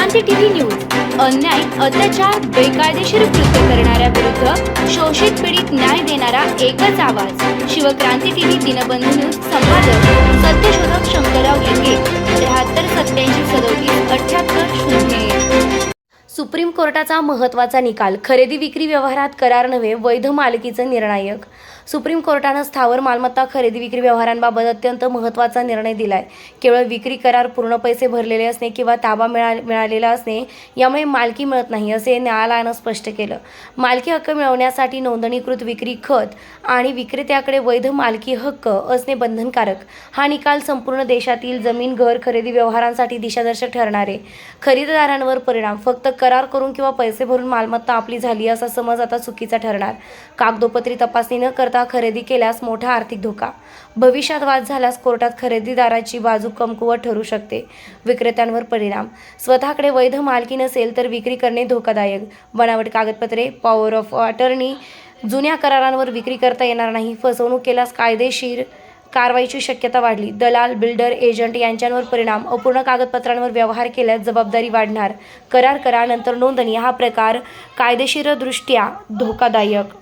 क्रांती TV news अन्याय, अत्याचार, बेकायदेशीर कृत्य करणाऱ्या विरुद्ध शोषित पीडित न्याय देणारा एकच आवाज. Shivkranti TV Dinbandhu news. संपादक सत्यशोधक शंकरराव लिंगे. 73 87 78 0. सुप्रीम कोर्टाचा महत्त्वाचा निकाल. खरेदी विक्री व्यवहारात करार नव्हे, वैध मालकीचं निर्णायक. सुप्रीम कोर्टानं स्थावर मालमत्ता खरेदी विक्री व्यवहारांबाबत अत्यंत महत्त्वाचा निर्णय दिलाय. केवळ विक्री करार पूर्ण पैसे भरलेले असणे किंवा ताबा मिळालेला असणे यामुळे मालकी मिळत नाही, असे न्यायालयानं स्पष्ट केलं. मालकी हक्क मिळवण्यासाठी नोंदणीकृत विक्री खत आणि विक्रेत्याकडे वैध मालकी हक्क असणे बंधनकारक. हा निकाल संपूर्ण देशातील जमीन घर खरेदी व्यवहारांसाठी दिशादर्शक ठरणार आहे. खरेदीदारांवर परिणाम. फक्त करार करून किंवा पैसे भरून मालमत्ता आपली झाली असा समज आता चुकीचा ठरणार. कागदोपत्री तपासणी न करता खरेदी केल्यास मोठा आर्थिक धोका. भविष्यात वाद झाल्यास कोर्टात खरेदीदाराची बाजू कमकुवत ठरू शकते. विक्रेत्यांवर परिणाम. स्वतःकडे वैध मालकी नसेल तर विक्री करणे धोकादायक. बनावट कागदपत्रे, पॉवर ऑफ अटर्नी, जुन्या करारांवर विक्री करता येणार नाही. फसवणूक केल्यास कायदेशीर कारवाईची शक्यता वाढली. दलाल, बिल्डर, एजंट यांच्यावर परिणाम. अपूर्ण कागदपत्रांवर व्यवहार केल्यास जबाबदारी वाढणार. करार करा नंतर नोंदणी हा प्रकार कायदेशीरदृष्ट्या धोकादायक.